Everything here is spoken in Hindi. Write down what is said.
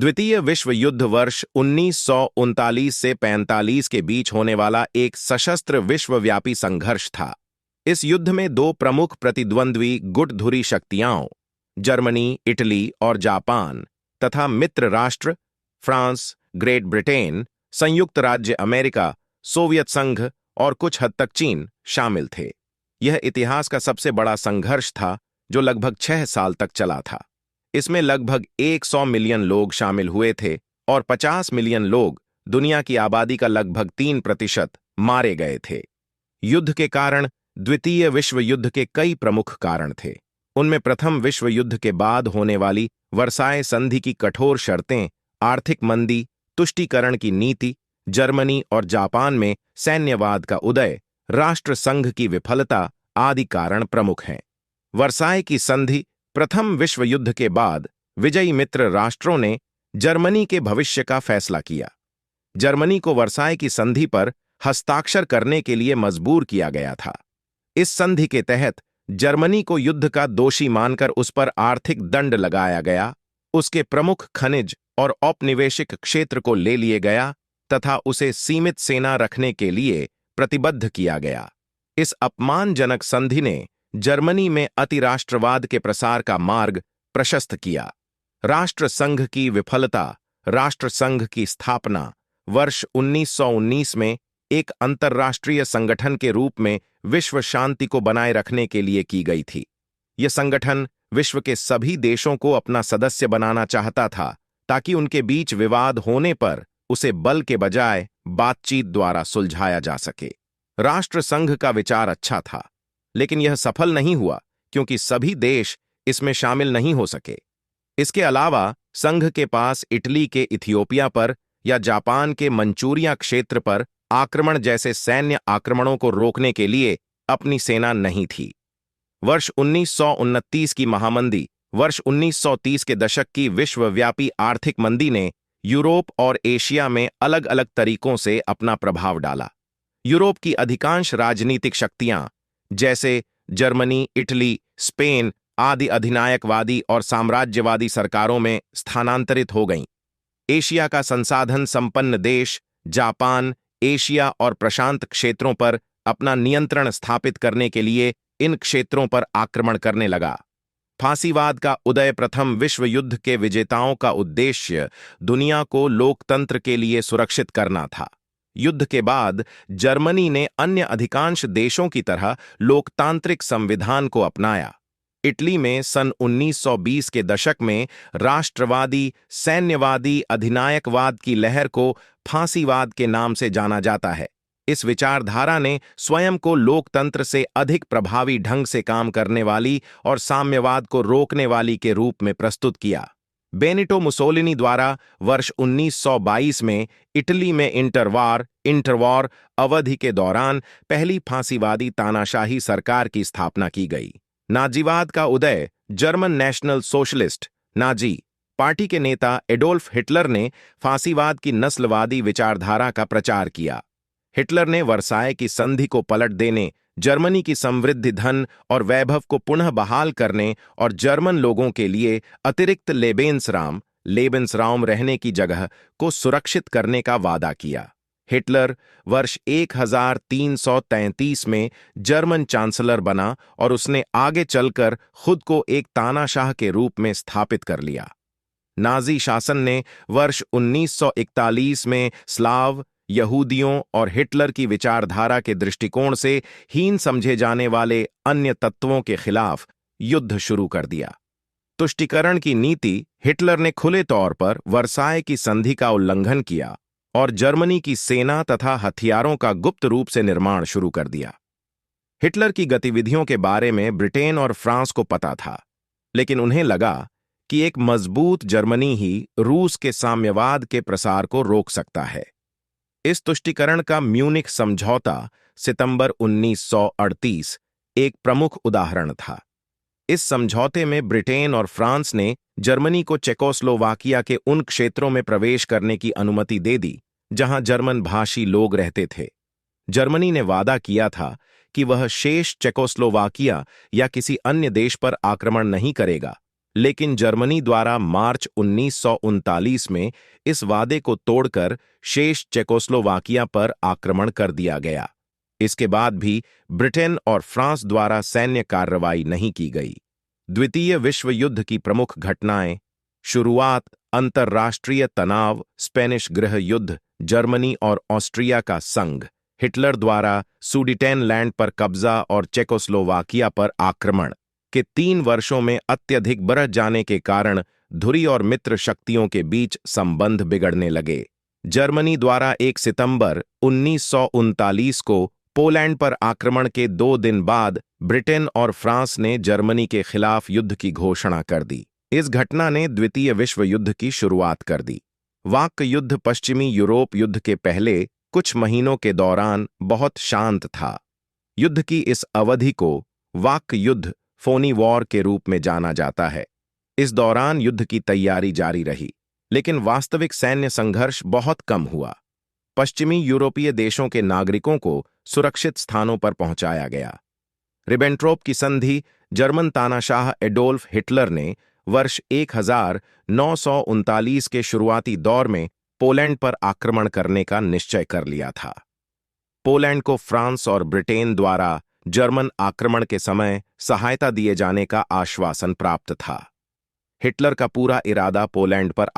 द्वितीय विश्व युद्ध वर्ष 1939 से 45 के बीच होने वाला एक सशस्त्र विश्वव्यापी संघर्ष था। इस युद्ध में दो प्रमुख प्रतिद्वंद्वी गुटधुरी शक्तियां जर्मनी, इटली और जापान तथा मित्र राष्ट्र फ्रांस, ग्रेट ब्रिटेन, संयुक्त राज्य अमेरिका, सोवियत संघ और कुछ हद तक चीन शामिल थे। यह इतिहास का सबसे बड़ा संघर्ष था जो लगभग 6 साल तक चला था। इसमें लगभग 100 मिलियन लोग शामिल हुए थे और 50 मिलियन लोग, दुनिया की आबादी का लगभग 3%, मारे गए थे। युद्ध के कारण द्वितीय विश्व युद्ध के कई प्रमुख कारण थे। उनमें प्रथम विश्व युद्ध के बाद होने वाली वर्साय संधि की कठोर शर्तें, आर्थिक मंदी, तुष्टीकरण की नीति, जर्मनी और जापान में सैन्यवाद का उदय, राष्ट्र संघ की विफलता आदि कारण प्रमुख हैं। वर्साय की संधि प्रथम विश्व युद्ध के बाद विजयी मित्र राष्ट्रों ने जर्मनी के भविष्य का फैसला किया। जर्मनी को वर्साय की संधि पर हस्ताक्षर करने के लिए मजबूर किया गया था। इस संधि के तहत जर्मनी को युद्ध का दोषी मानकर उस पर आर्थिक दंड लगाया गया, उसके प्रमुख खनिज और औपनिवेशिक क्षेत्र को ले लिए गया तथा उसे सीमित सेना रखने के लिए प्रतिबद्ध किया गया। इस अपमानजनक संधि ने जर्मनी में अतिराष्ट्रवाद के प्रसार का मार्ग प्रशस्त किया। राष्ट्र संघ की विफलता। राष्ट्र संघ की स्थापना वर्ष 1919 में एक अंतर्राष्ट्रीय संगठन के रूप में विश्व शांति को बनाए रखने के लिए की गई थी। यह संगठन विश्व के सभी देशों को अपना सदस्य बनाना चाहता था ताकि उनके बीच विवाद होने पर उसे बल के बजाय बातचीत द्वारा सुलझाया जा सके। राष्ट्र संघ का विचार अच्छा था, लेकिन यह सफल नहीं हुआ क्योंकि सभी देश इसमें शामिल नहीं हो सके। इसके अलावा संघ के पास इटली के इथियोपिया पर या जापान के मंचूरिया क्षेत्र पर आक्रमण जैसे सैन्य आक्रमणों को रोकने के लिए अपनी सेना नहीं थी। वर्ष 1929 की महामंदी, वर्ष 1930 के दशक की विश्वव्यापी आर्थिक मंदी ने यूरोप और एशिया में अलग अलग तरीकों से अपना प्रभाव डाला। यूरोप की अधिकांश राजनीतिक शक्तियां जैसे जर्मनी, इटली, स्पेन आदि अधिनायकवादी और साम्राज्यवादी सरकारों में स्थानांतरित हो गईं। एशिया का संसाधन संपन्न देश जापान एशिया और प्रशांत क्षेत्रों पर अपना नियंत्रण स्थापित करने के लिए इन क्षेत्रों पर आक्रमण करने लगा। फांसीवाद का उदय। प्रथम विश्व युद्ध के विजेताओं का उद्देश्य दुनिया को लोकतंत्र के लिए सुरक्षित करना था। युद्ध के बाद जर्मनी ने अन्य अधिकांश देशों की तरह लोकतांत्रिक संविधान को अपनाया। इटली में सन 1920 के दशक में राष्ट्रवादी सैन्यवादी अधिनायकवाद की लहर को फांसीवाद के नाम से जाना जाता है। इस विचारधारा ने स्वयं को लोकतंत्र से अधिक प्रभावी ढंग से काम करने वाली और साम्यवाद को रोकने वाली के रूप में प्रस्तुत किया। बेनिटो मुसोलिनी द्वारा वर्ष 1922 में इटली में इंटरवॉर अवधि के दौरान पहली फांसीवादी तानाशाही सरकार की स्थापना की गई। नाजीवाद का उदय। German national socialist Nazi party के नेता एडोल्फ हिटलर ने फांसीवाद की नस्लवादी विचारधारा का प्रचार किया। हिटलर ने वर्साय की संधि को पलट देने, जर्मनी की समृद्धि, धन और वैभव को पुनः बहाल करने और जर्मन लोगों के लिए अतिरिक्त लेबेंसराउम रहने की जगह को सुरक्षित करने का वादा किया। हिटलर वर्ष 1333 में जर्मन चांसलर बना और उसने आगे चलकर खुद को एक तानाशाह के रूप में स्थापित कर लिया। नाजी शासन ने वर्ष 1941 में स्लाव, यहूदियों और हिटलर की विचारधारा के दृष्टिकोण से हीन समझे जाने वाले अन्य तत्वों के खिलाफ युद्ध शुरू कर दिया। तुष्टीकरण की नीति। हिटलर ने खुले तौर पर वर्साय की संधि का उल्लंघन किया और जर्मनी की सेना तथा हथियारों का गुप्त रूप से निर्माण शुरू कर दिया। हिटलर की गतिविधियों के बारे में ब्रिटेन और फ्रांस को पता था, लेकिन उन्हें लगा कि एक मजबूत जर्मनी ही रूस के साम्यवाद के प्रसार को रोक सकता है। इस तुष्टीकरण का म्यूनिख समझौता सितंबर 1938 एक प्रमुख उदाहरण था। इस समझौते में ब्रिटेन और फ्रांस ने जर्मनी को चेकोस्लोवाकिया के उन क्षेत्रों में प्रवेश करने की अनुमति दे दी जहां जर्मन भाषी लोग रहते थे। जर्मनी ने वादा किया था कि वह शेष चेकोस्लोवाकिया या किसी अन्य देश पर आक्रमण नहीं करेगा लेकिन जर्मनी द्वारा मार्च 1939 में इस वादे को तोड़कर शेष चेकोस्लोवाकिया पर आक्रमण कर दिया गया। इसके बाद भी ब्रिटेन और फ्रांस द्वारा सैन्य कार्रवाई नहीं की गई। द्वितीय विश्व युद्ध की प्रमुख घटनाएं: शुरुआत, अंतर्राष्ट्रीय तनाव, स्पेनिश गृह युद्ध, जर्मनी और ऑस्ट्रिया का संघ, हिटलर द्वारा सुडेटेनलैंड पर कब्जा और चेकोस्लोवाकिया पर आक्रमण के 3 वर्षों में अत्यधिक बढ़ जाने के कारण धुरी और मित्र शक्तियों के बीच संबंध बिगड़ने लगे। जर्मनी द्वारा 1 सितंबर 1939 को पोलैंड पर आक्रमण के 2 दिन बाद ब्रिटेन और फ्रांस ने जर्मनी के खिलाफ युद्ध की घोषणा कर दी। इस घटना ने द्वितीय विश्व युद्ध की शुरुआत कर दी। वाक् युद्ध पश्चिमी यूरोप युद्ध के पहले कुछ महीनों के दौरान बहुत शांत था। युद्ध की इस अवधि को वाक् युद्ध, फोनी वॉर के रूप में जाना जाता है। इस दौरान युद्ध की तैयारी जारी रही, लेकिन वास्तविक सैन्य संघर्ष बहुत कम हुआ। पश्चिमी यूरोपीय देशों के नागरिकों को सुरक्षित स्थानों पर पहुंचाया गया। रिबेंट्रोप की संधि जर्मन तानाशाह एडोल्फ हिटलर ने वर्ष 1939 के शुरुआती दौर में पोलैंड पर आक्रमण करने का निश्चय कर लिया था। पोलैंड को फ्रांस और ब्रिटेन द्वारा जर्मन आक्रमण के समय सहायता दिए जाने का आश्वासन प्राप्त था। हिटलर का पूरा इरादा पोलैंड पर